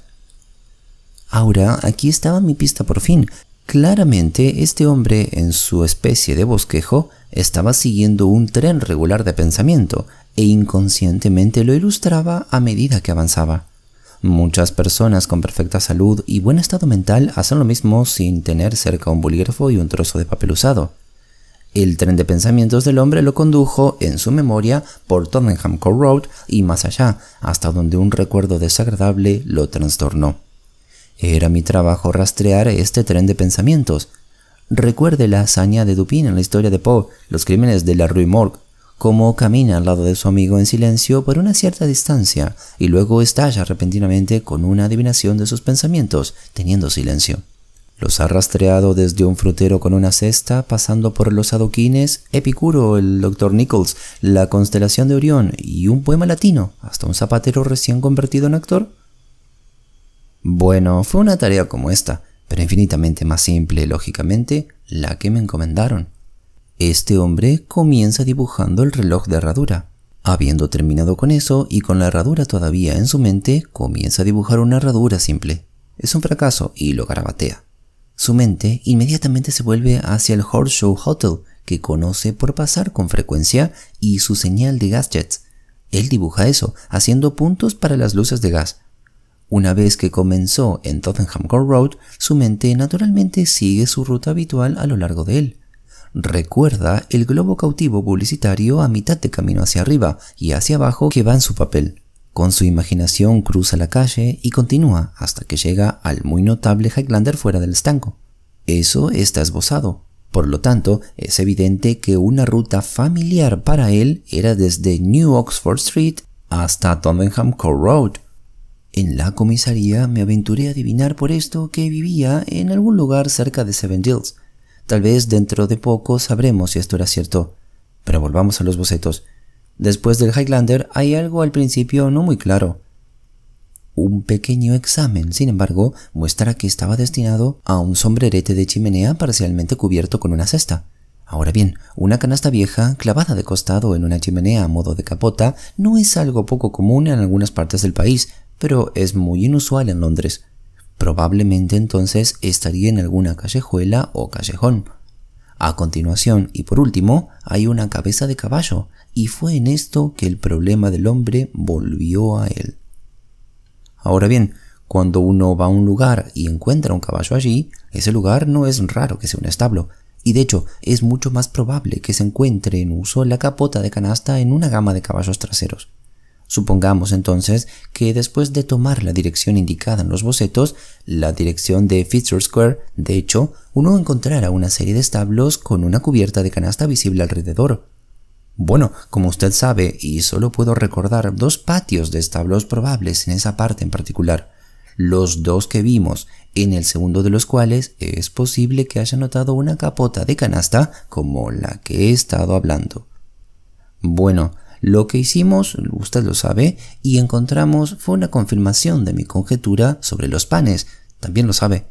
Ahora, aquí estaba mi pista por fin. Claramente, este hombre, en su especie de bosquejo, estaba siguiendo un tren regular de pensamiento e inconscientemente lo ilustraba a medida que avanzaba. Muchas personas con perfecta salud y buen estado mental hacen lo mismo sin tener cerca un bolígrafo y un trozo de papel usado. El tren de pensamientos del hombre lo condujo en su memoria por Tottenham Court Road y más allá, hasta donde un recuerdo desagradable lo trastornó. Era mi trabajo rastrear este tren de pensamientos. Recuerde la hazaña de Dupin en la historia de Poe, los crímenes de la Rue Morgue, cómo camina al lado de su amigo en silencio por una cierta distancia y luego estalla repentinamente con una adivinación de sus pensamientos, teniendo silencio. Los ha rastreado desde un frutero con una cesta, pasando por los adoquines, Epicuro, el Dr. Nichols, la constelación de Orión y un poema latino, hasta un zapatero recién convertido en actor. Bueno, fue una tarea como esta, pero infinitamente más simple, lógicamente, la que me encomendaron. Este hombre comienza dibujando el reloj de herradura. Habiendo terminado con eso y con la herradura todavía en su mente, comienza a dibujar una herradura simple. Es un fracaso y lo garabatea. Su mente inmediatamente se vuelve hacia el Horseshoe Hotel, que conoce por pasar con frecuencia, y su señal de gas jets. Él dibuja eso, haciendo puntos para las luces de gas. Una vez que comenzó en Tottenham Court Road, su mente naturalmente sigue su ruta habitual a lo largo de él. Recuerda el globo cautivo publicitario a mitad de camino hacia arriba y hacia abajo que va en su papel. Con su imaginación cruza la calle y continúa hasta que llega al muy notable Highlander fuera del estanco. Eso está esbozado. Por lo tanto, es evidente que una ruta familiar para él era desde New Oxford Street hasta Tottenham Court Road. En la comisaría me aventuré a adivinar por esto que vivía en algún lugar cerca de Seven Dials. Tal vez dentro de poco sabremos si esto era cierto. Pero volvamos a los bocetos. Después del Highlander hay algo al principio no muy claro. Un pequeño examen, sin embargo, muestra que estaba destinado a un sombrerete de chimenea parcialmente cubierto con una cesta. Ahora bien, una canasta vieja clavada de costado en una chimenea a modo de capota no es algo poco común en algunas partes del país, pero es muy inusual en Londres. Probablemente entonces estaría en alguna callejuela o callejón. A continuación, y por último, hay una cabeza de caballo, y fue en esto que el problema del hombre volvió a él. Ahora bien, cuando uno va a un lugar y encuentra un caballo allí, ese lugar no es raro que sea un establo, y de hecho es mucho más probable que se encuentre en uso la capota de canasta en una gama de caballos traseros. Supongamos entonces que después de tomar la dirección indicada en los bocetos, la dirección de Fitzroy Square, de hecho, uno encontrará una serie de establos con una cubierta de canasta visible alrededor. Bueno, como usted sabe, y solo puedo recordar dos patios de establos probables en esa parte en particular, los dos que vimos, en el segundo de los cuales es posible que haya notado una capota de canasta como la que he estado hablando. Bueno, lo que hicimos, usted lo sabe, y encontramos fue una confirmación de mi conjetura sobre los panes, también lo sabe.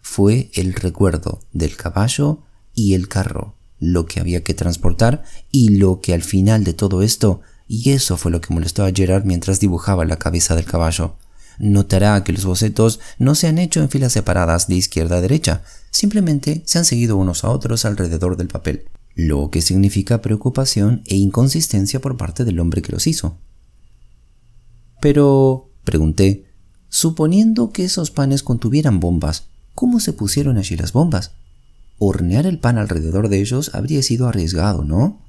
Fue el recuerdo del caballo y el carro, lo que había que transportar y lo que al final de todo esto, y eso fue lo que molestó a Gerard mientras dibujaba la cabeza del caballo. Notará que los bocetos no se han hecho en filas separadas de izquierda a derecha, simplemente se han seguido unos a otros alrededor del papel, lo que significa preocupación e inconsistencia por parte del hombre que los hizo. Pero, pregunté, suponiendo que esos panes contuvieran bombas, ¿cómo se pusieron allí las bombas? Hornear el pan alrededor de ellos habría sido arriesgado, ¿no?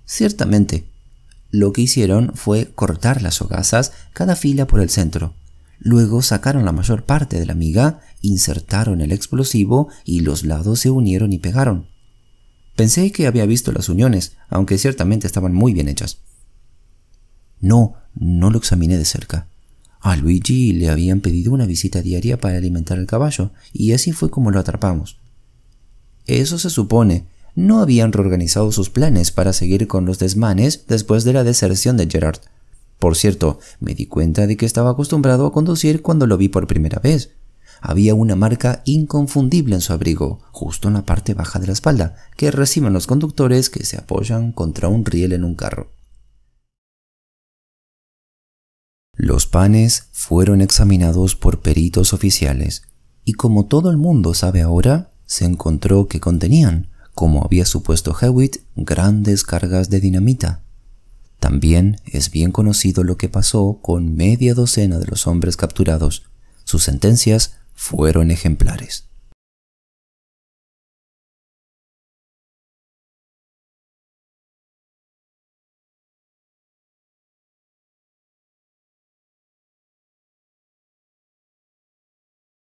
Ciertamente. Lo que hicieron fue cortar las hogazas cada fila por el centro. Luego sacaron la mayor parte de la miga, insertaron el explosivo y los lados se unieron y pegaron. Pensé que había visto las uniones, aunque ciertamente estaban muy bien hechas. No lo examiné de cerca. A Luigi le habían pedido una visita diaria para alimentar al caballo, y así fue como lo atrapamos. Eso se supone. No habían reorganizado sus planes para seguir con los desmanes después de la deserción de Gerard. Por cierto, me di cuenta de que estaba acostumbrado a conducir cuando lo vi por primera vez. Había una marca inconfundible en su abrigo, justo en la parte baja de la espalda, que reciben los conductores que se apoyan contra un riel en un carro. Los panes fueron examinados por peritos oficiales, y como todo el mundo sabe ahora, se encontró que contenían, como había supuesto Hewitt, grandes cargas de dinamita. También es bien conocido lo que pasó con media docena de los hombres capturados. Sus sentencias fueron ejemplares.